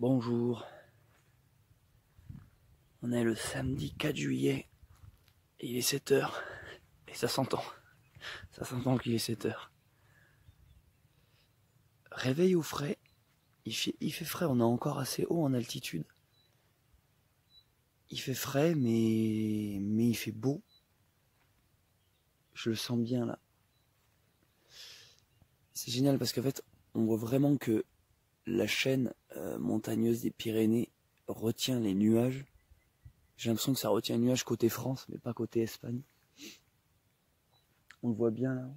Bonjour. On est le samedi 4 juillet et il est 7 h et ça s'entend. Ça s'entend qu'il est 7 h. Réveil au frais. Il fait frais, on est encore assez haut en altitude. Il fait frais mais il fait beau. Je le sens bien là. C'est génial parce qu'en fait on voit vraiment que la chaîne montagneuse des Pyrénées retient les nuages. J'ai l'impression que ça retient les nuages côté France, mais pas côté Espagne. On le voit bien là.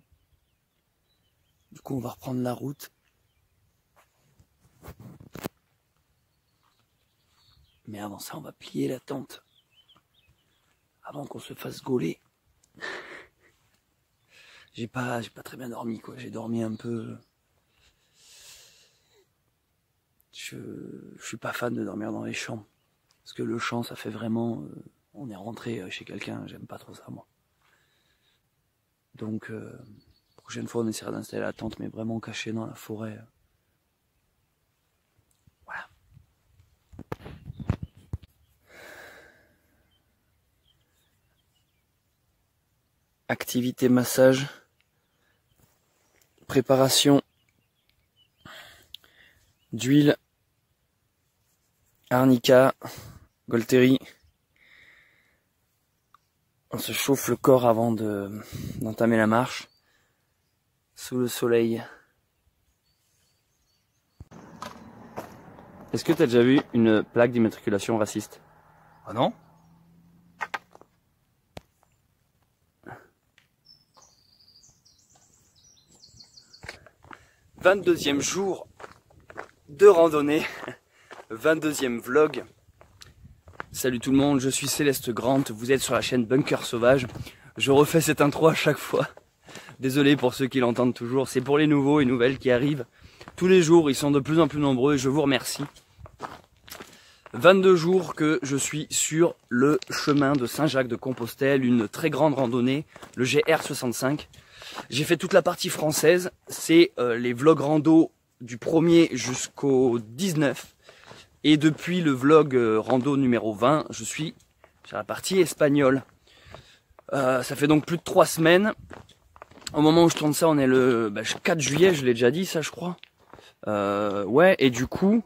Du coup, on va reprendre la route. Mais avant ça, on va plier la tente. Avant qu'on se fasse gauler. J'ai pas très bien dormi, quoi. J'ai dormi un peu. Je suis pas fan de dormir dans les champs. Parce que le champ, ça fait vraiment... on est rentré chez quelqu'un, j'aime pas trop ça, moi. Donc, prochaine fois, on essaiera d'installer la tente, mais vraiment cachée dans la forêt. Voilà. Activité massage. Préparation d'huile. Arnica. Golteri. On se chauffe le corps avant d'entamer la marche. Sous le soleil. Est-ce que tu as déjà vu une plaque d'immatriculation raciste? Ah non? « 22e jour de randonnée. 22e vlog. Salut tout le monde, je suis Céleste Grant, vous êtes sur la chaîne Bunker Sauvage. Je refais cette intro à chaque fois. Désolé pour ceux qui l'entendent toujours, c'est pour les nouveaux et nouvelles qui arrivent. Tous les jours, ils sont de plus en plus nombreux et je vous remercie. 22 jours que je suis sur le chemin de Saint-Jacques-de-Compostelle, une très grande randonnée, le GR65. J'ai fait toute la partie française, c'est les vlogs rando du 1er jusqu'au 19. Et depuis le vlog rando numéro 20, je suis sur la partie espagnole. Ça fait donc plus de 3 semaines. Au moment où je tourne ça, on est le 4 juillet, je l'ai déjà dit ça je crois. Ouais, et du coup,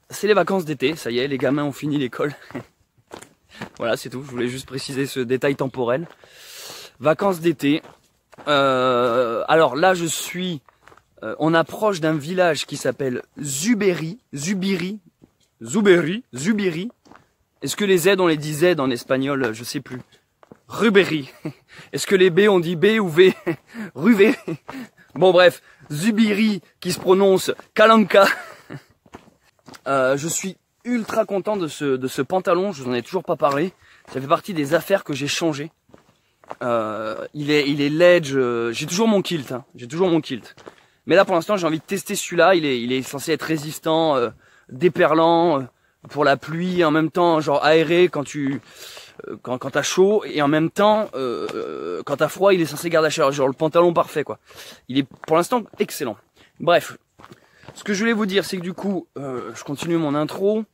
c'est les vacances d'été, ça y est, les gamins ont fini l'école. Voilà, c'est tout, je voulais juste préciser ce détail temporel. Vacances d'été. Alors là, je suis... on approche d'un village qui s'appelle Zubiri. Est-ce que les Z on les dit Z en espagnol? Je sais plus. Rubéry. Est-ce que les B on dit B ou V? Ruvé. Bon bref, Zubiri qui se prononce Kalanka. Je suis ultra content de ce pantalon, je vous en ai toujours pas parlé. Ça fait partie des affaires que j'ai changées. Il est ledge, j'ai toujours mon kilt, hein. J'ai toujours mon kilt. Mais là pour l'instant j'ai envie de tester celui-là, il est censé être résistant, déperlant pour la pluie, en même temps genre aéré quand t'as chaud, et en même temps quand t'as froid il est censé garder la chaleur, genre le pantalon parfait quoi. Il est pour l'instant excellent. Bref, ce que je voulais vous dire c'est que du coup je continue mon intro,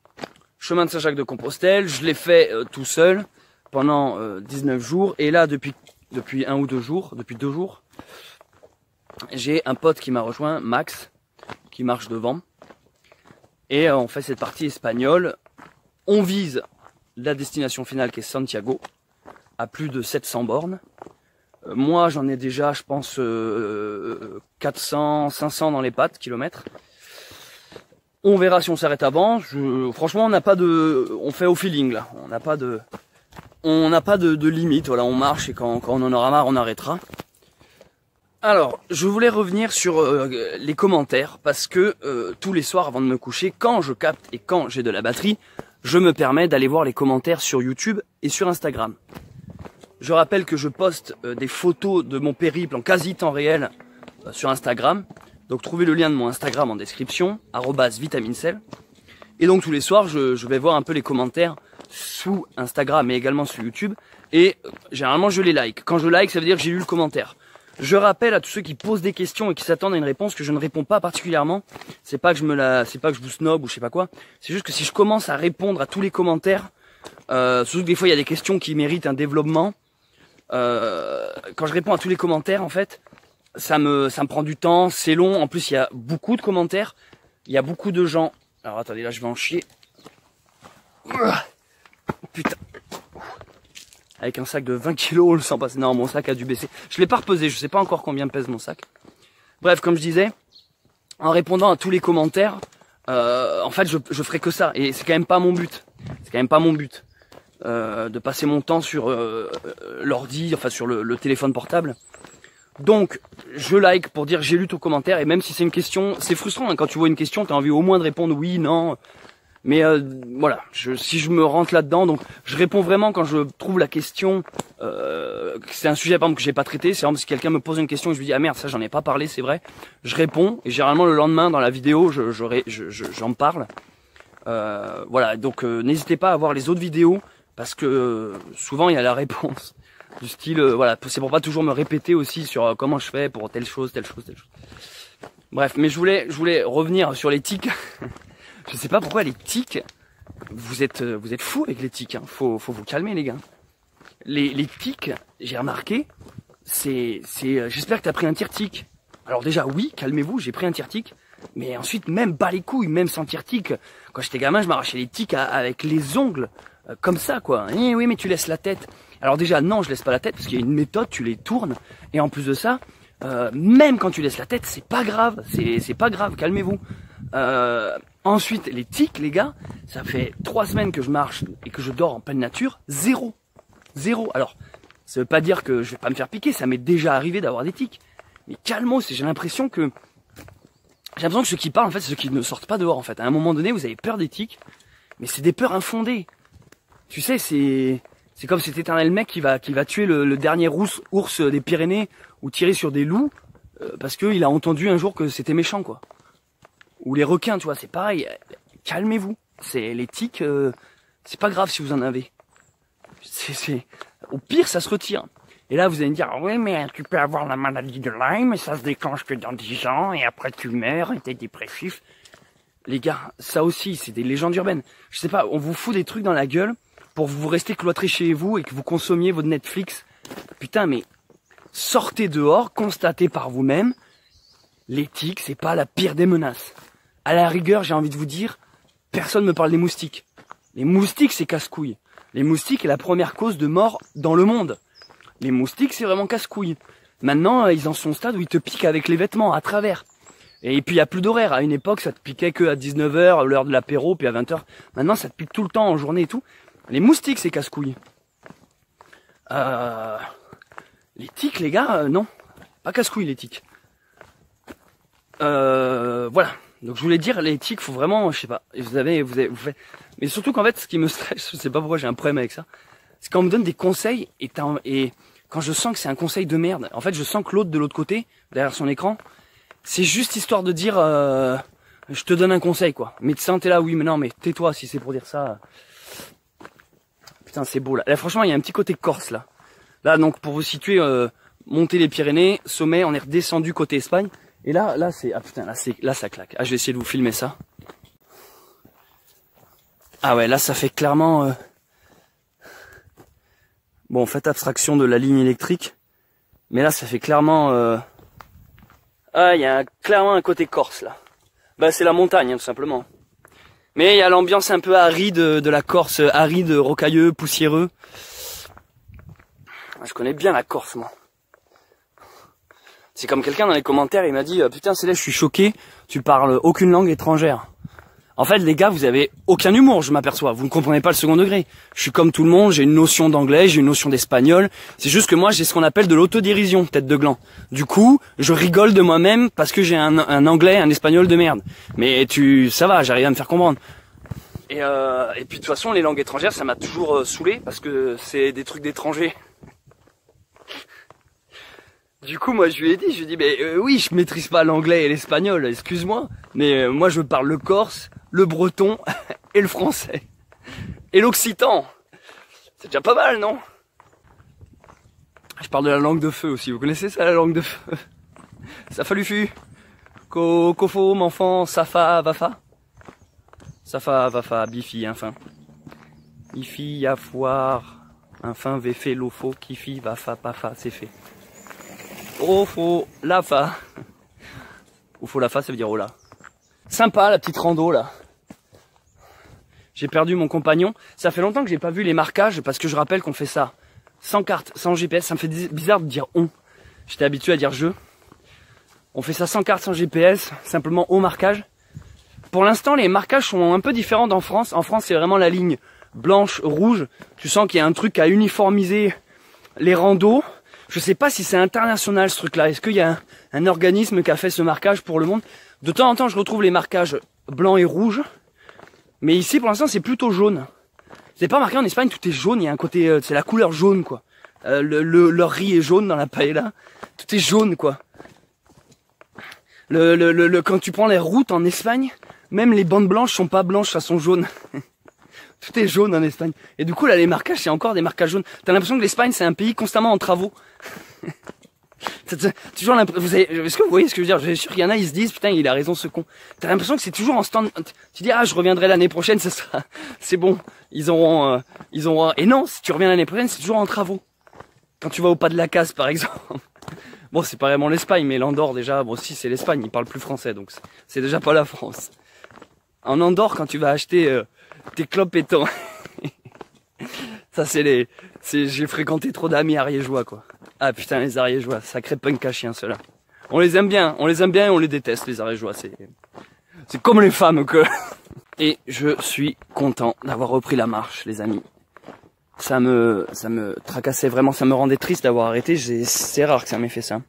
chemin de Saint-Jacques-de-Compostelle, je l'ai fait tout seul pendant 19 jours, et là depuis 1 ou 2 jours, depuis 2 jours, j'ai un pote qui m'a rejoint, Max, qui marche devant. Et on fait cette partie espagnole. On vise la destination finale qui est Santiago, à plus de 700 bornes. Moi j'en ai déjà, je pense, 400, 500 dans les pattes, kilomètres. On verra si on s'arrête avant. Franchement, on fait au feeling là. On n'a pas de limite. Voilà, on marche et quand on en aura marre, on arrêtera. Alors, je voulais revenir sur les commentaires parce que tous les soirs avant de me coucher, quand je capte et quand j'ai de la batterie, je me permets d'aller voir les commentaires sur YouTube et sur Instagram. Je rappelle que je poste des photos de mon périple en quasi temps réel sur Instagram. Donc trouvez le lien de mon Instagram en description, @vitamincell. Et donc tous les soirs, je vais voir un peu les commentaires sous Instagram et également sur YouTube. Et généralement, je les like. Quand je like, ça veut dire que j'ai lu le commentaire. Je rappelle à tous ceux qui posent des questions et qui s'attendent à une réponse que je ne réponds pas particulièrement. C'est pas que je vous snob ou je sais pas quoi. C'est juste que si je commence à répondre à tous les commentaires, surtout que des fois il y a des questions qui méritent un développement. Quand je réponds à tous les commentaires, en fait, ça me prend du temps, c'est long. En plus, il y a beaucoup de commentaires, il y a beaucoup de gens. Alors attendez, là je vais en chier. Putain. Avec un sac de 20 kilos, on le sent passer. Non, mon sac a dû baisser. Je l'ai pas repesé, je sais pas encore combien pèse mon sac. Bref, comme je disais, en répondant à tous les commentaires, en fait, je ferai que ça. Et c'est quand même pas mon but. C'est quand même pas mon but de passer mon temps sur l'ordi, enfin sur le téléphone portable. Donc, je like pour dire j'ai lu ton commentaire. Et même si c'est une question, c'est frustrant hein, quand tu vois une question, t'as envie au moins de répondre oui, non. Mais voilà, si je me rentre là-dedans, donc je réponds vraiment quand je trouve la question, c'est un sujet par exemple que j'ai pas traité, c'est vraiment si quelqu'un me pose une question et je lui dis ah merde ça j'en ai pas parlé, c'est vrai, je réponds et généralement le lendemain dans la vidéo j'en parle. Voilà, donc n'hésitez pas à voir les autres vidéos parce que souvent il y a la réponse du style voilà, c'est pour pas toujours me répéter aussi sur comment je fais pour telle chose. Bref, mais je voulais revenir sur les tics. Je sais pas pourquoi les tics, vous êtes fous avec les tics, hein. Faut vous calmer les gars. Les tics, j'ai remarqué, j'espère que t'as pris un tire-tic. Alors déjà oui, calmez-vous, j'ai pris un tire-tic, mais ensuite même bas les couilles, même sans tire-tic. Quand j'étais gamin, je m'arrachais les tics avec les ongles, comme ça quoi. Eh oui mais tu laisses la tête. Alors déjà non, je laisse pas la tête parce qu'il y a une méthode, tu les tournes, et en plus de ça, même quand tu laisses la tête, c'est pas grave, c'est pas grave, calmez-vous. Ensuite, les tics, les gars, ça fait 3 semaines que je marche et que je dors en pleine nature, zéro. Alors, ça veut pas dire que je vais pas me faire piquer, ça m'est déjà arrivé d'avoir des tics. Mais calmos, j'ai l'impression que ceux qui parlent, en fait, c'est ceux qui ne sortent pas dehors, en fait. À un moment donné, vous avez peur des tics, mais c'est des peurs infondées. Tu sais, c'est comme cet éternel mec qui va tuer le dernier ours des Pyrénées ou tirer sur des loups parce qu'il a entendu un jour que c'était méchant, quoi. Ou les requins, tu vois, c'est pareil. Calmez-vous. Les tics, c'est pas grave si vous en avez. Au pire, ça se retire. Et là, vous allez me dire, oui, mais tu peux avoir la maladie de Lyme et ça se déclenche que dans 10 ans et après tu meurs et t'es dépressif. Les gars, ça aussi, c'est des légendes urbaines. Je sais pas, on vous fout des trucs dans la gueule pour vous rester cloîtré chez vous et que vous consommiez votre Netflix. Putain, mais sortez dehors, constatez par vous-même. Les tics, c'est pas la pire des menaces. À la rigueur, j'ai envie de vous dire, personne ne me parle des moustiques. Les moustiques, c'est casse-couille. Les moustiques est la première cause de mort dans le monde. Les moustiques, c'est vraiment casse-couille. Maintenant, ils en sont au stade où ils te piquent avec les vêtements, à travers. Et puis, il n'y a plus d'horaire. À une époque, ça te piquait que à 19h, l'heure de l'apéro, puis à 20h. Maintenant, ça te pique tout le temps, en journée et tout. Les moustiques, c'est casse-couille. Les tiques, les gars, non. Pas casse-couille, les tiques. Voilà. Donc je voulais dire, les tics, faut vraiment, je sais pas, vous faites. Mais surtout qu'en fait, ce qui me stresse, je sais pas pourquoi j'ai un problème avec ça, c'est quand on me donne des conseils et quand je sens que c'est un conseil de merde, en fait, je sens que l'autre de l'autre côté, derrière son écran, c'est juste histoire de dire, je te donne un conseil quoi. Médecin, t'es là, oui, mais non, mais tais-toi si c'est pour dire ça. Putain, c'est beau là. Là, franchement, il y a un petit côté corse là. Là, donc pour vous situer, monter les Pyrénées, sommet, on est redescendu côté Espagne. Et là c'est, ah putain, là ça claque. Ah, je vais essayer de vous filmer ça. Ah ouais, là ça fait clairement, bon, faites abstraction de la ligne électrique. Mais là ça fait clairement, ah, il y a clairement un côté corse là. Bah c'est la montagne, hein, tout simplement. Mais il y a l'ambiance un peu aride de la Corse, aride, rocailleux, poussiéreux. Je connais bien la Corse, moi. C'est comme quelqu'un dans les commentaires, il m'a dit putain Céleste, je suis choqué, tu parles aucune langue étrangère. En fait les gars, vous avez aucun humour, je m'aperçois, vous ne comprenez pas le second degré. Je suis comme tout le monde, j'ai une notion d'anglais, j'ai une notion d'espagnol, c'est juste que moi j'ai ce qu'on appelle de l'autodérision, tête de gland. Du coup, je rigole de moi-même parce que j'ai un anglais, un espagnol de merde. Mais ça va, j'arrive à me faire comprendre. Et puis de toute façon les langues étrangères ça m'a toujours saoulé parce que c'est des trucs d'étrangers. Du coup, moi, je lui ai dit, mais oui, je maîtrise pas l'anglais et l'espagnol, excuse-moi, mais moi, je parle le corse, le breton et le français. Et l'occitan. C'est déjà pas mal, non? Je parle de la langue de feu aussi. Vous connaissez ça, la langue de feu? Safalufu. Kofo, m'enfant, Safa, Vafa. Safa, Vafa, Bifi, enfin. Ifi, Yafoir, enfin, Véfé, Lofo, Kifi, Vafa, Pafa, c'est fait. Ofo, Lafa. Ofo, Lafa, ça veut dire Ola. Sympa, la petite rando, là. J'ai perdu mon compagnon. Ça fait longtemps que j'ai pas vu les marquages, parce que je rappelle qu'on fait ça sans carte, sans GPS. Ça me fait bizarre de dire on. J'étais habitué à dire je. On fait ça sans carte, sans GPS, simplement au marquage. Pour l'instant, les marquages sont un peu différents en France. En France, c'est vraiment la ligne blanche, rouge. Tu sens qu'il y a un truc à uniformiser les randos. Je sais pas si c'est international ce truc-là. Est-ce qu'il y a un organisme qui a fait ce marquage pour le monde? De temps en temps, je retrouve les marquages blancs et rouges. Mais ici, pour l'instant, c'est plutôt jaune. C'est pas marqué en Espagne, tout est jaune. Il y a un côté, c'est la couleur jaune, quoi. Leur riz est jaune dans la paella. Tout est jaune, quoi. Quand tu prends les routes en Espagne, même les bandes blanches sont pas blanches, elles sont jaunes. Tout est jaune en Espagne. Et du coup, là, les marquages, c'est encore des marquages jaunes. T'as l'impression que l'Espagne, c'est un pays constamment en travaux. Toujours est-ce que vous voyez ce que je veux dire? Je suis sûr qu'il y en a, ils se disent, putain, il a raison ce con. T'as l'impression que c'est toujours en stand. Tu dis, ah, je reviendrai l'année prochaine, c'est bon. Ils auront, et non, si tu reviens l'année prochaine, c'est toujours en travaux. Quand tu vas au pas de la case, par exemple. Bon, c'est pas vraiment l'Espagne, mais l'Andorre, déjà, bon, si, c'est l'Espagne, ils parlent plus français, donc c'est déjà pas la France. En Andorre, quand tu vas acheter tes clopes et ton... Ça, j'ai fréquenté trop d'amis ariégeois, quoi. Ah putain, les ariégeois, sacré punk à chien, ceux-là. On les aime bien et on les déteste, les ariégeois, c'est comme les femmes, que... Et je suis content d'avoir repris la marche, les amis. Ça me tracassait vraiment, ça me rendait triste d'avoir arrêté, c'est rare que ça m'ait fait ça.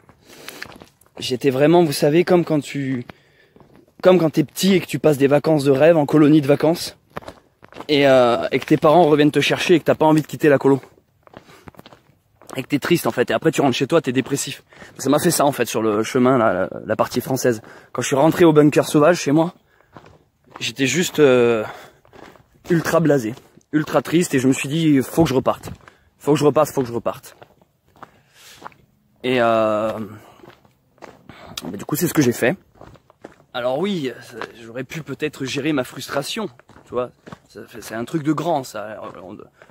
J'étais vraiment, vous savez, comme quand t'es petit et que tu passes des vacances de rêve en colonie de vacances, et que tes parents reviennent te chercher et que t'as pas envie de quitter la colo. Et que t'es triste en fait, et après tu rentres chez toi, t'es dépressif. Ça m'a fait ça en fait sur le chemin, là, la partie française. Quand je suis rentré au bunker sauvage chez moi, j'étais juste ultra blasé, ultra triste, et je me suis dit, faut que je reparte. Faut que je reparte. Et du coup c'est ce que j'ai fait. Alors oui, j'aurais pu peut-être gérer ma frustration, tu vois. C'est un truc de grand, ça.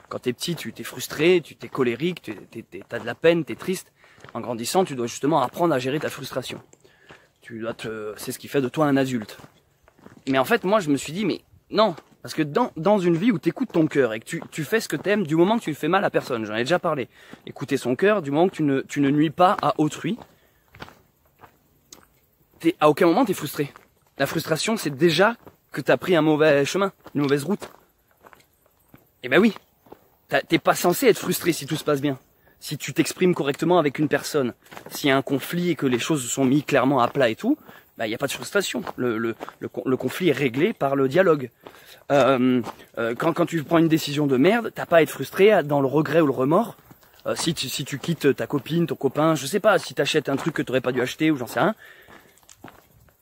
Quand t'es petit, tu t'es frustré, tu t'es colérique, t'as de la peine, t'es triste. En grandissant, tu dois justement apprendre à gérer ta frustration. C'est ce qui fait de toi un adulte. Mais en fait, moi, je me suis dit, mais non. Parce que dans une vie où t'écoutes ton cœur et que tu fais ce que t'aimes, du moment que tu ne fais mal à personne, j'en ai déjà parlé. Écouter son cœur, du moment que tu ne nuis pas à autrui, à aucun moment t'es frustré. La frustration, c'est déjà que t'as pris un mauvais chemin, une mauvaise route. Eh ben oui, t'es pas censé être frustré si tout se passe bien. Si tu t'exprimes correctement avec une personne, s'il y a un conflit et que les choses sont mises clairement à plat et tout, bah y a pas de frustration. Le conflit est réglé par le dialogue. Quand tu prends une décision de merde, t'as pas à être frustré dans le regret ou le remords. Si tu quittes ta copine, ton copain, je sais pas, si t'achètes un truc que t'aurais pas dû acheter ou j'en sais rien,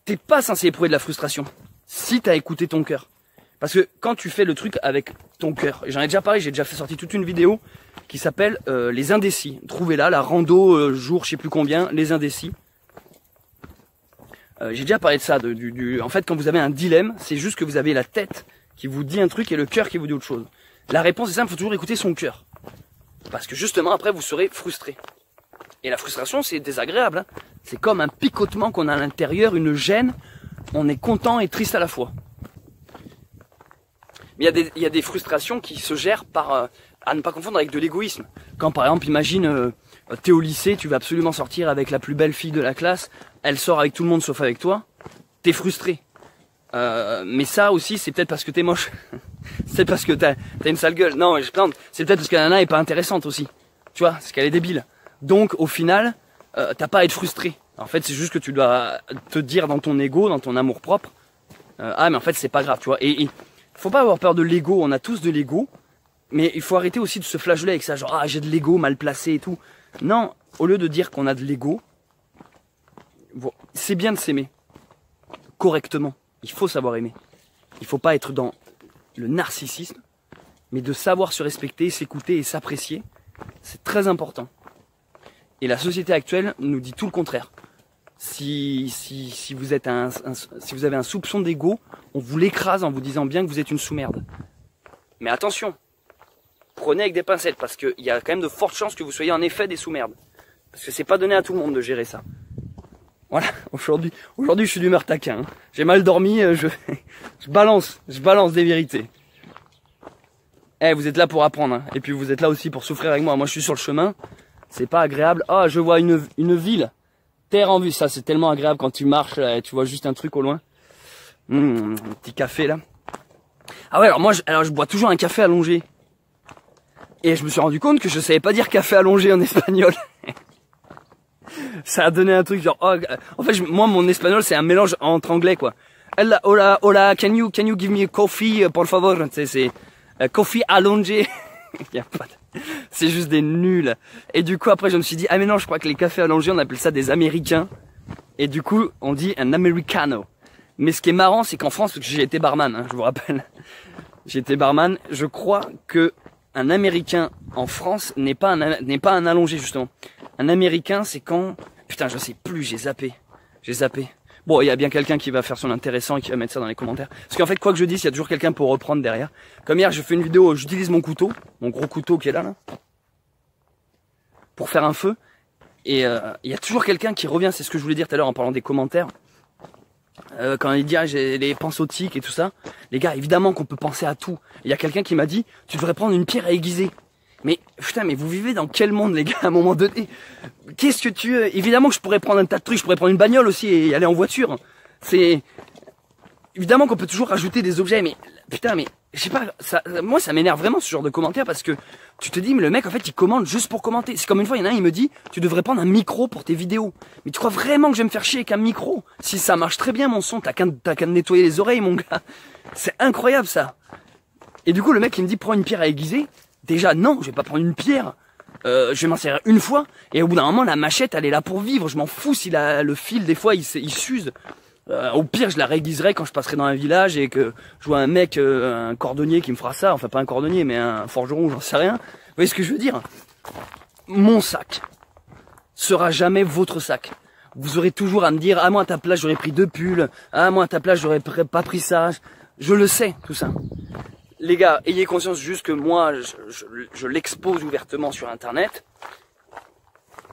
t'es pas censé éprouver de la frustration si t'as écouté ton cœur. Parce que quand tu fais le truc avec ton cœur, et j'en ai déjà parlé, j'ai déjà fait sortir toute une vidéo qui s'appelle les indécis. Trouvez-la, la rando jour je sais plus combien, les indécis. J'ai déjà parlé de ça. En fait, quand vous avez un dilemme, c'est juste que vous avez la tête qui vous dit un truc et le cœur qui vous dit autre chose. La réponse est simple, il faut toujours écouter son cœur. Parce que justement, après, vous serez frustré. Et la frustration, c'est désagréable. Hein. C'est comme un picotement qu'on a à l'intérieur, une gêne. On est content et triste à la fois. Mais il y a des frustrations qui se gèrent par... à ne pas confondre avec de l'égoïsme. Quand par exemple, imagine, t'es au lycée, tu vas absolument sortir avec la plus belle fille de la classe, elle sort avec tout le monde sauf avec toi, t'es frustré. Mais ça aussi, c'est peut-être parce que t'es moche. C'est peut-être parce que t'as une sale gueule. Non, je plainte. C'est peut-être parce que la nana est pas intéressante aussi. Tu vois, parce qu'elle est débile. Donc, au final, t'as pas à être frustré. En fait, c'est juste que tu dois te dire dans ton ego, dans ton amour propre, ah, mais en fait, c'est pas grave, tu vois. Et faut pas avoir peur de l'ego. On a tous de l'ego. Mais il faut arrêter aussi de se flageoler avec ça. Genre, ah, j'ai de l'ego mal placé et tout. Non, au lieu de dire qu'on a de l'ego, c'est bien de s'aimer. Correctement. Il faut savoir aimer. Il faut pas être dans le narcissisme, mais de savoir se respecter, s'écouter et s'apprécier. C'est très important. Et la société actuelle nous dit tout le contraire. Si vous êtes si vous avez un soupçon d'ego, on vous l'écrase en vous disant bien que vous êtes une sous-merde. Mais attention, prenez avec des pincettes parce qu'il y a quand même de fortes chances que vous soyez en effet des sous-merdes. Parce que c'est pas donné à tout le monde de gérer ça. Voilà, aujourd'hui je suis d'humeur taquin. Hein. J'ai mal dormi, je balance des vérités. Eh, vous êtes là pour apprendre, hein. Et puis vous êtes là aussi pour souffrir avec moi. Moi je suis sur le chemin, c'est pas agréable. Ah, je vois une ville, terre en vue, ça c'est tellement agréable quand tu marches et tu vois juste un truc au loin. Un petit café là. Ah ouais, alors moi je bois toujours un café allongé. Et je me suis rendu compte que je savais pas dire café allongé en espagnol. Ça a donné un truc genre, oh, en fait, moi, mon espagnol, c'est un mélange entre anglais, quoi. Hola, hola, can you give me a coffee, por favor? C'est coffee allongé. C'est juste des nuls. Et du coup, après, je me suis dit, ah mais non, je crois que les cafés allongés, on appelle ça des américains. Et du coup, on dit un americano. Mais ce qui est marrant, c'est qu'en France, parce que j'ai été barman, hein, je vous rappelle. J'ai été barman, je crois que un américain en France n'est pas un allongé, justement. Un américain, c'est quand... Putain, je sais plus, j'ai zappé. Bon, il y a bien quelqu'un qui va faire son intéressant et qui va mettre ça dans les commentaires. Parce qu'en fait, quoi que je dise, il y a toujours quelqu'un pour reprendre derrière. Comme hier, je fais une vidéo où j'utilise mon couteau, mon gros couteau qui est là, pour faire un feu. Et il y a toujours quelqu'un qui revient, c'est ce que je voulais dire tout à l'heure en parlant des commentaires. Quand il dit ah, j'ai les pensotiques et tout ça. Les gars, évidemment qu'on peut penser à tout. Il y a quelqu'un qui m'a dit, tu devrais prendre une pierre à aiguiser. Mais putain, mais vous vivez dans quel monde, les gars, à un moment donné? Qu'est-ce que tu... Évidemment que je pourrais prendre un tas de trucs, je pourrais prendre une bagnole aussi et aller en voiture. C'est... Évidemment qu'on peut toujours rajouter des objets, mais... Putain, mais... Je sais pas, moi ça m'énerve vraiment ce genre de commentaires parce que tu te dis, mais le mec en fait il commente juste pour commenter. C'est comme une fois, il y en a un, il me dit, tu devrais prendre un micro pour tes vidéos. Mais tu crois vraiment que je vais me faire chier avec un micro? Si ça marche très bien mon son, t'as qu'à nettoyer les oreilles mon gars. C'est incroyable ça. Et du coup le mec il me dit, prends une pierre à aiguiser. Déjà non, je vais pas prendre une pierre. Je vais m'en servir une fois. Et au bout d'un moment la machette elle est là pour vivre. Je m'en fous si le fil des fois il s'use. Au pire, je la réaiguiserai quand je passerai dans un village et que je vois un mec, un cordonnier qui me fera ça. Enfin, pas un cordonnier, mais un forgeron, j'en sais rien. Vous voyez ce que je veux dire? Mon sac sera jamais votre sac. Vous aurez toujours à me dire, ah moi à ta place j'aurais pris 2 pulls. Ah moi à ta place j'aurais pas pris ça. Je le sais, tout ça. Les gars, ayez conscience juste que moi, je l'expose ouvertement sur Internet.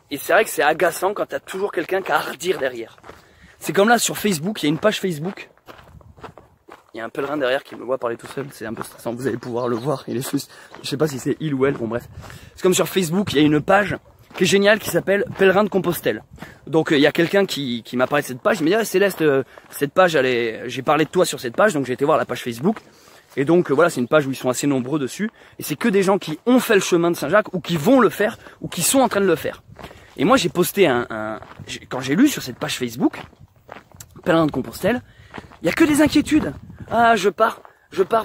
Et c'est vrai que c'est agaçant quand t'as toujours quelqu'un qui a à redire derrière. C'est comme là sur Facebook, il y a une page Facebook. Il y a un pèlerin derrière qui me voit parler tout seul, c'est un peu stressant, vous allez pouvoir le voir. Il est juste, je sais pas si c'est il ou elle, bon bref. C'est comme sur Facebook, il y a une page qui est géniale qui s'appelle Pèlerin de Compostelle. Donc il y a quelqu'un qui m'a parlé de cette page, il m'a dit ah, Céleste, cette page, j'ai parlé de toi sur cette page, donc j'ai été voir la page Facebook. Et donc voilà, c'est une page où ils sont assez nombreux dessus. Et c'est que des gens qui ont fait le chemin de Saint-Jacques, ou qui vont le faire, ou qui sont en train de le faire. Et moi j'ai posté quand j'ai lu sur cette page Facebook, Pèlerin de Compostelle, il y a que des inquiétudes. Ah, je pars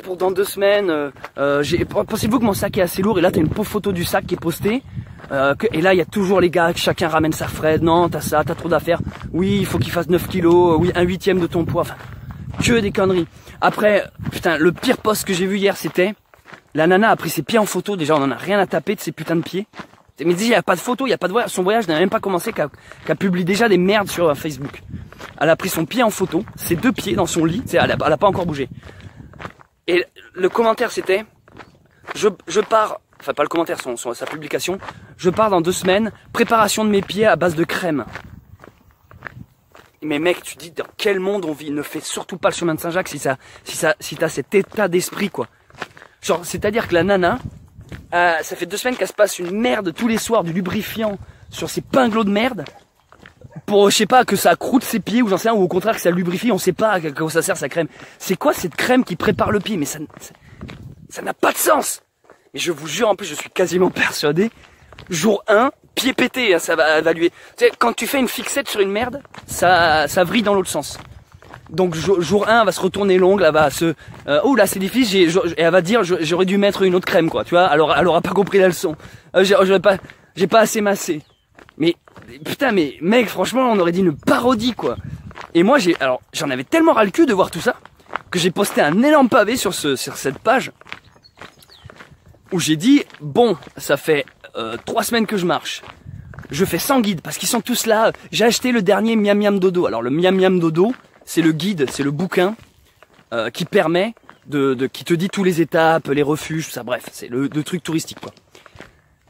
pour dans 2 semaines. Pensez-vous que mon sac est assez lourd? Et là, t'as une pauvre photo du sac qui est postée. Et là, il y a toujours les gars, chacun ramène sa Fred. Non, t'as ça, t'as trop d'affaires. Oui, il faut qu'il fasse 9 kilos. Oui, 1/8 de ton poids. Enfin, que des conneries. Après, putain, le pire post que j'ai vu hier, c'était la nana a pris ses pieds en photo. Déjà, on en a rien à taper de ses putins de pieds. Mais dis, il n'y a pas de photo, il n'y a pas de voyage. Son voyage n'a même pas commencé qu'à publier déjà des merdes sur Facebook. Elle a pris son pied en photo, ses 2 pieds dans son lit, elle a pas encore bougé. Et le commentaire c'était, je pars, enfin pas le commentaire, sa publication, je pars dans 2 semaines, préparation de mes pieds à base de crème. Mais mec, tu dis dans quel monde on vit? Ne fais surtout pas le chemin de Saint-Jacques si t'as cet état d'esprit quoi. Genre, c'est-à-dire que la nana, ça fait 2 semaines qu'elle se passe une merde tous les soirs, du lubrifiant sur ses pinglots de merde. Pour, je sais pas, que ça croûte ses pieds ou j'en sais rien, ou au contraire que ça lubrifie, on sait pas à quoi ça sert sa crème. C'est quoi cette crème qui prépare le pied? Mais ça n'a pas de sens. Et je vous jure, en plus, je suis quasiment persuadé, jour 1, pied pété, hein, ça va évaluer. Tu sais, quand tu fais une fixette sur une merde, ça vrille dans l'autre sens. Donc jour 1, elle va se retourner l'ongle, elle va se... oh là c'est difficile, et elle va dire j'aurais dû mettre une autre crème quoi, tu vois, alors elle aura pas compris la leçon. J'ai pas assez massé. Mais putain mais mec franchement on aurait dit une parodie quoi. Et moi j'en avais tellement ras le cul de voir tout ça que j'ai posté un énorme pavé sur cette page où j'ai dit bon ça fait 3 semaines que je marche. je fais 100 guides parce qu'ils sont tous là. J'ai acheté le dernier Miam Miam Dodo. Alors le Miam Miam Dodo, c'est le guide, c'est le bouquin qui permet qui te dit tous les étapes, les refuges, tout ça. Bref, c'est le truc touristique quoi.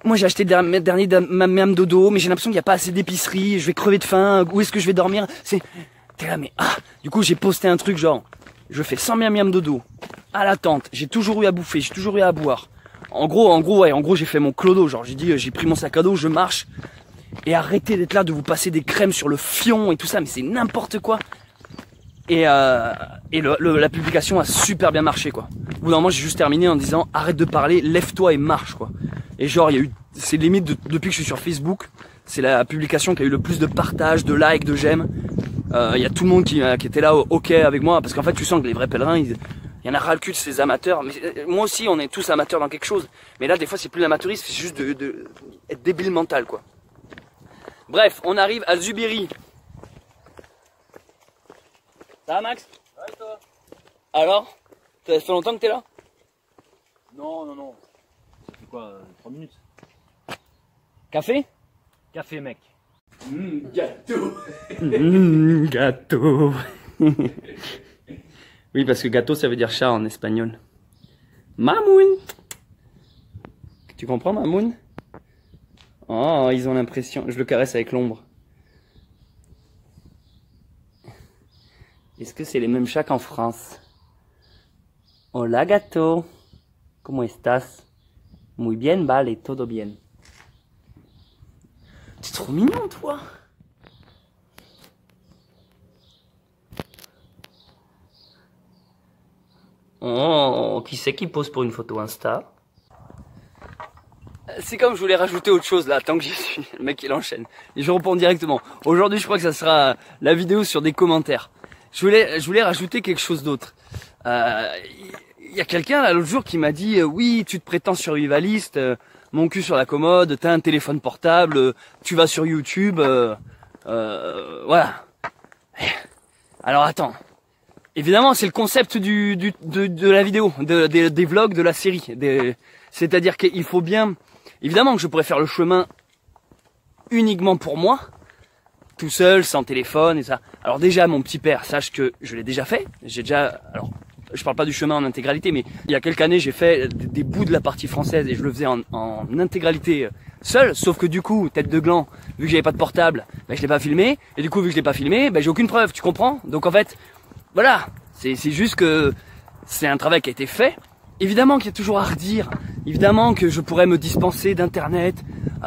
Moi j'ai acheté le dernier Miam Miam Dodo, mais j'ai l'impression qu'il n'y a pas assez d'épicerie. Je vais crever de faim. Où est-ce que je vais dormir? T'es là mais Du coup j'ai posté un truc genre je fais 100 Miam Miam Dodo à la tente. J'ai toujours eu à bouffer, j'ai toujours eu à boire. En gros, j'ai fait mon clodo, genre j'ai dit, j'ai pris mon sac à dos, je marche, et arrêtez d'être là, de vous passer des crèmes sur le fion et tout ça, mais c'est n'importe quoi. Et la publication a super bien marché, quoi. Au bout d'un moment, j'ai juste terminé en disant, arrête de parler, lève-toi et marche, quoi. Et genre, c'est limite, depuis que je suis sur Facebook, c'est la publication qui a eu le plus de partages, de likes, de j'aime. Il y a tout le monde qui était là, ok avec moi, parce qu'en fait, tu sens que les vrais pèlerins, il y en a ras le cul de ces amateurs, mais moi aussi on est tous amateurs dans quelque chose, mais là des fois c'est plus l'amateurisme, c'est juste être débile mental quoi. Bref, on arrive à Zubiri. Ça va Max? Ouais toi? Alors? Ça fait longtemps que t'es là? Non. Ça fait quoi? 3 minutes. Café? Café mec. Gâteau. Gâteau. Oui, parce que gâteau, ça veut dire chat en espagnol. Mamoun. Tu comprends, Mamoun? Oh, ils ont l'impression... Je le caresse avec l'ombre. Est-ce que c'est les mêmes chats qu'en France? Hola, gato. ¿Cómo estás? Muy bien, vale, todo bien. T'es trop mignon, toi. Oh, qui c'est qui pose pour une photo Insta? C'est comme je voulais rajouter autre chose là, tant que j'y suis, le mec il enchaîne. Et je réponds directement. Aujourd'hui je crois que ça sera la vidéo sur des commentaires. Je voulais rajouter quelque chose d'autre. Il y a quelqu'un là l'autre jour qui m'a dit oui tu te prétends survivaliste, mon cul sur la commode, t'as un téléphone portable, tu vas sur YouTube, voilà. Alors attends. Évidemment, c'est le concept de la vidéo, des vlogs, de la série. C'est-à-dire qu'il faut bien... Évidemment que je pourrais faire le chemin uniquement pour moi, tout seul, sans téléphone et ça. Alors déjà, mon petit père, sache que je l'ai déjà fait. Alors, je parle pas du chemin en intégralité, mais il y a quelques années, j'ai fait des bouts de la partie française et je le faisais en intégralité seul. Sauf que du coup, tête de gland, vu que j'avais pas de portable, ben, je l'ai pas filmé. Et du coup, vu que je l'ai pas filmé, ben, j'ai aucune preuve, tu comprends? Donc en fait... Voilà, c'est juste que c'est un travail qui a été fait. Évidemment qu'il y a toujours à redire. Évidemment que je pourrais me dispenser d'internet,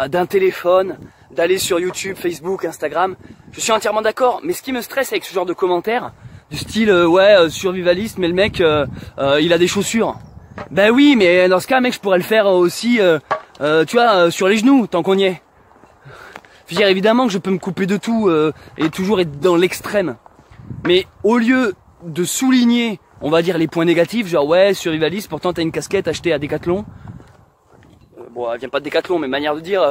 d'un téléphone, d'aller sur YouTube, Facebook, Instagram. Je suis entièrement d'accord. Mais ce qui me stresse avec ce genre de commentaires, du style survivaliste, mais le mec il a des chaussures. Ben oui, mais dans ce cas, mec, je pourrais le faire aussi, tu vois, sur les genoux, tant qu'on y est. Je veux dire, évidemment que je peux me couper de tout et toujours être dans l'extrême. Mais au lieu de souligner, on va dire les points négatifs, genre ouais, survivaliste, pourtant t'as une casquette achetée à Decathlon. Bon, elle vient pas de Decathlon, mais manière de dire,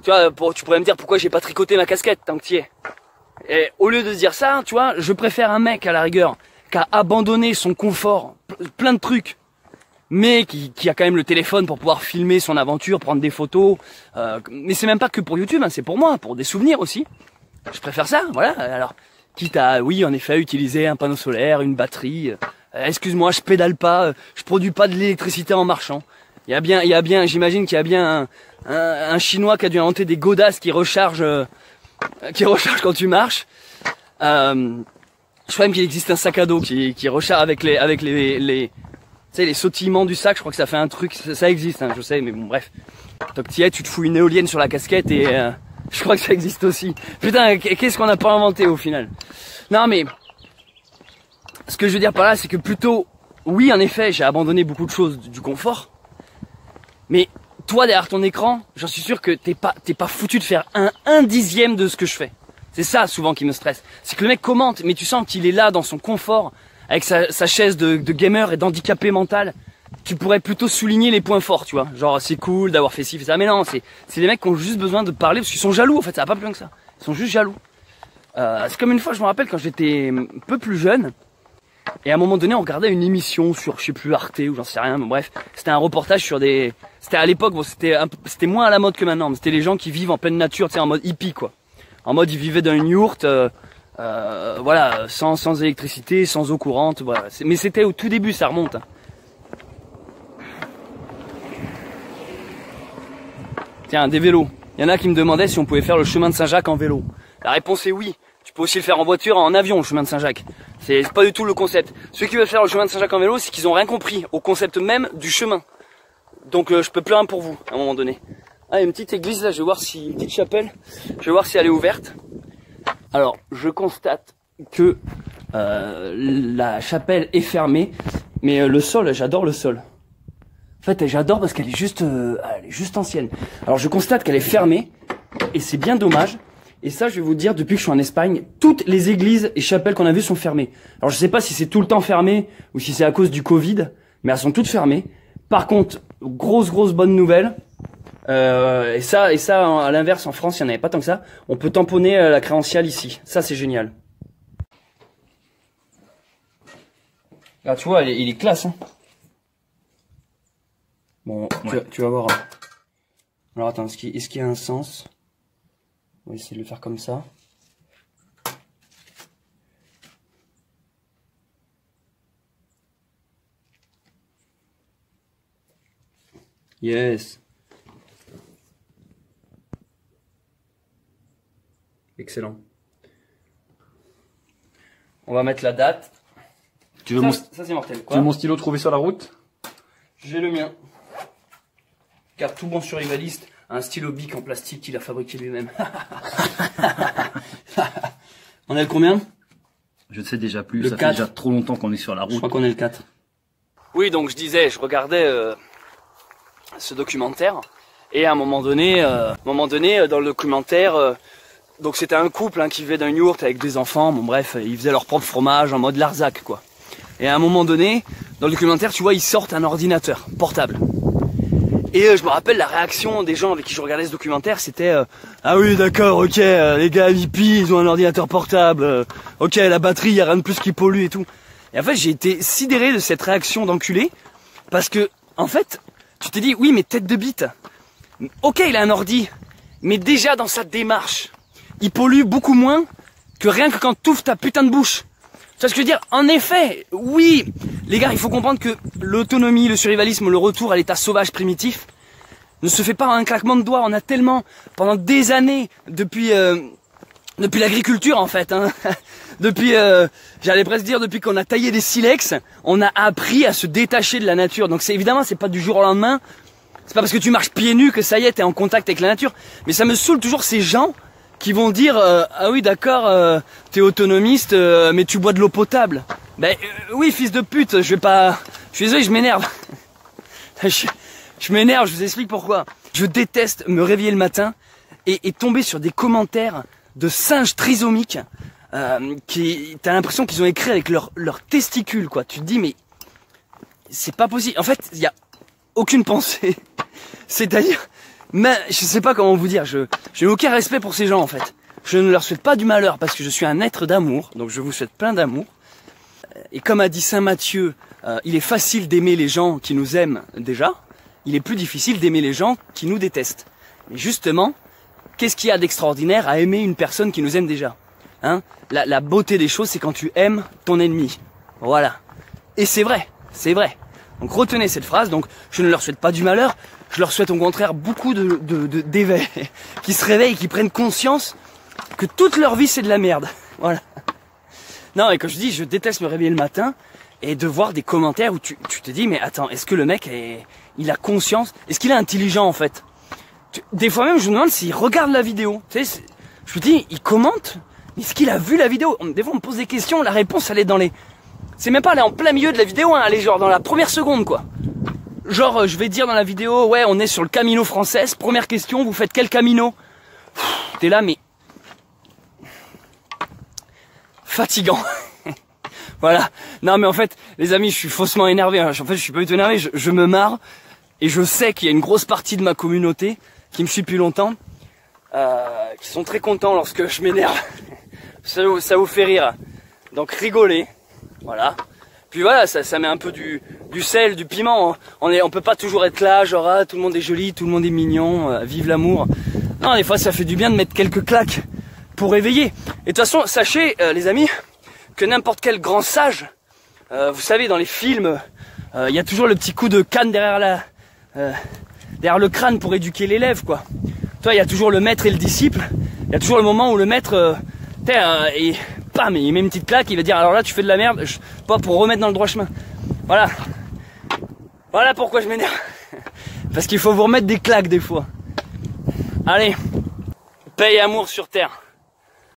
tu vois, tu pourrais me dire pourquoi j'ai pas tricoté ma casquette tant que t'y es. Et au lieu de dire ça, tu vois, je préfère un mec à la rigueur qui a abandonné son confort, plein de trucs, mais qui a quand même le téléphone pour pouvoir filmer son aventure, prendre des photos. Mais c'est même pas que pour YouTube, hein, c'est pour moi, pour des souvenirs aussi. Je préfère ça, voilà. Alors. Quitte à, oui, en effet, utiliser un panneau solaire, une batterie. Excuse-moi, je pédale pas, je produis pas de l'électricité en marchant. Il y a bien, j'imagine qu'il y a bien un Chinois qui a dû inventer des godasses qui rechargent quand tu marches. Je crois même qu'il existe un sac à dos qui recharge avec les tu sais, les sautillements du sac. Je crois que ça fait un truc, ça existe, hein, je sais, mais bon, bref. Tant que t'y es, tu te fous une éolienne sur la casquette et je crois que ça existe aussi. Putain, qu'est-ce qu'on n'a pas inventé au final? Non mais, ce que je veux dire par là, c'est que plutôt, oui en effet, j'ai abandonné beaucoup de choses du confort, mais toi derrière ton écran, j'en suis sûr que t'es pas foutu de faire un dixième de ce que je fais. C'est ça souvent qui me stresse. C'est que le mec commente, mais tu sens qu'il est là dans son confort, avec sa chaise de gamer et d'handicapé mental. Tu pourrais plutôt souligner les points forts, tu vois. Genre, c'est cool d'avoir fait ci, fait ça. Mais non, c'est des mecs qui ont juste besoin de parler parce qu'ils sont jaloux, en fait. Ça va pas plus loin que ça. Ils sont juste jaloux. C'est comme une fois, je me rappelle, quand j'étais un peu plus jeune, Et à un moment donné, on regardait une émission sur, je sais plus, Arte ou j'en sais rien, mais bref, c'était un reportage sur des... C'était à l'époque, bon, c'était moins à la mode que maintenant, mais c'était les gens qui vivent en pleine nature, tu sais, en mode hippie, quoi. En mode, ils vivaient dans une yourte, voilà, sans électricité, sans eau courante, voilà. Mais c'était au tout début, ça remonte. Tiens, des vélos. Il y en a qui me demandaient si on pouvait faire le chemin de Saint-Jacques en vélo. La réponse est oui. Tu peux aussi le faire en voiture, en avion, le chemin de Saint-Jacques. C'est pas du tout le concept. Ceux qui veulent faire le chemin de Saint-Jacques en vélo, c'est qu'ils ont rien compris au concept même du chemin. Donc je peux plus rien pour vous, à un moment donné. Ah, il y a une petite église là, je vais voir si... Une petite chapelle. Je vais voir si elle est ouverte. Alors, je constate que la chapelle est fermée. Mais le sol, j'adore le sol. En fait, j'adore parce qu'elle est juste ancienne. Alors, je constate qu'elle est fermée. Et c'est bien dommage. Et ça, je vais vous dire, depuis que je suis en Espagne, toutes les églises et chapelles qu'on a vues sont fermées. Alors, je sais pas si c'est tout le temps fermé ou si c'est à cause du Covid, mais elles sont toutes fermées. Par contre, grosse bonne nouvelle. Et ça, à l'inverse, en France, il n'y en avait pas tant que ça. On peut tamponner la crédentiale ici. Ça, c'est génial. Là, tu vois, il est classe, hein. Bon, ouais. tu vas voir. Alors, attends, est-ce qu'il y a un sens? On va essayer de le faire comme ça. Yes. Excellent. On va mettre la date. Tu veux Ça c'est mortel. Quoi? Tu veux mon stylo trouvé sur la route? J'ai le mien. Car tout bon survivaliste a un stylo bic en plastique qu'il a fabriqué lui-même. On est le combien? Je ne sais déjà plus, le ça 4. fait déjà trop longtemps qu'on est sur la route. Je crois qu'on est le 4. Oui, donc je disais, je regardais ce documentaire. Et à un moment donné, dans le documentaire, donc c'était un couple hein, qui vivait dans une yourte avec des enfants. Bon bref, ils faisaient leur propre fromage en mode Larzac quoi. Et à un moment donné, dans le documentaire, tu vois, ils sortent un ordinateur portable. Et je me rappelle la réaction des gens avec qui je regardais ce documentaire, c'était ah oui d'accord, ok, les gars hippies, ils ont un ordinateur portable, ok, la batterie, y a rien de plus qui pollue et tout. Et en fait, j'ai été sidéré de cette réaction d'enculé, parce que en fait, tu t'es dit oui mais tête de bite. Ok, il a un ordi, mais déjà dans sa démarche, il pollue beaucoup moins que rien que quand t'ouvres ta putain de bouche. Tu vois ce que je veux dire? En effet, oui, les gars, il faut comprendre que l'autonomie, le survivalisme, le retour à l'état sauvage primitif ne se fait pas en un claquement de doigts. On a tellement, pendant des années, depuis l'agriculture en fait, hein, depuis, j'allais presque dire, depuis qu'on a taillé des silex, on a appris à se détacher de la nature. Donc évidemment, c'est pas du jour au lendemain. C'est pas parce que tu marches pieds nus que ça y est, t'es en contact avec la nature. Mais ça me saoule toujours ces gens qui vont dire ah oui d'accord, t'es autonomiste, mais tu bois de l'eau potable. Ben oui fils de pute, je vais pas. Je suis désolé, je m'énerve. je m'énerve, je vous explique pourquoi. Je déteste me réveiller le matin et tomber sur des commentaires de singes trisomiques qui t'as l'impression qu'ils ont écrit avec leurs testicules quoi. Tu te dis mais c'est pas possible. En fait, il y a aucune pensée. C'est-à-dire, mais je sais pas comment vous dire, je n'ai aucun respect pour ces gens en fait. Je ne leur souhaite pas du malheur parce que je suis un être d'amour, donc je vous souhaite plein d'amour. Et comme a dit Saint Matthieu, il est facile d'aimer les gens qui nous aiment déjà, il est plus difficile d'aimer les gens qui nous détestent. Mais justement, qu'est-ce qu'il y a d'extraordinaire à aimer une personne qui nous aime déjà, hein? La beauté des choses, c'est quand tu aimes ton ennemi. Voilà. Et c'est vrai, c'est vrai. Donc retenez cette phrase, donc je ne leur souhaite pas du malheur, je leur souhaite au contraire beaucoup d'éveil, qui se réveillent, qui prennent conscience que toute leur vie c'est de la merde. Voilà. Non, et comme je dis, je déteste me réveiller le matin et de voir des commentaires où tu te dis mais attends, est-ce que le mec il a conscience, est-ce qu'il est intelligent en fait? Des fois même je me demande s'il regarde la vidéo, tu sais, je me dis il commente, est-ce qu'il a vu la vidéo? Des fois on me pose des questions, la réponse elle est dans les... C'est même pas aller en plein milieu de la vidéo, hein, aller genre dans la première seconde quoi. Genre je vais dire dans la vidéo, ouais on est sur le Camino français, première question, vous faites quel Camino? T'es là mais... fatigant. Voilà. Non mais en fait, les amis, je suis faussement énervé, hein. En fait je suis pas du tout énervé, je me marre. Et je sais qu'il y a une grosse partie de ma communauté qui me suit depuis longtemps, qui sont très contents lorsque je m'énerve. Ça vous fait rire. Donc rigolez. Voilà. Puis voilà, ça met un peu du sel, du piment. Hein. On peut pas toujours être là, genre ah, tout le monde est joli, tout le monde est mignon, vive l'amour. Non, des fois ça fait du bien de mettre quelques claques pour réveiller. Et de toute façon, sachez les amis, que n'importe quel grand sage, vous savez dans les films, il y a toujours le petit coup de canne derrière le crâne pour éduquer l'élève quoi. Toi, il y a toujours le maître et le disciple. Il y a toujours le moment où le maître, bam, il met une petite claque, il va dire alors là tu fais de la merde, pas pour remettre dans le droit chemin. Voilà. Voilà pourquoi je m'énerve. Parce qu'il faut vous remettre des claques des fois. Allez, paix et amour sur terre.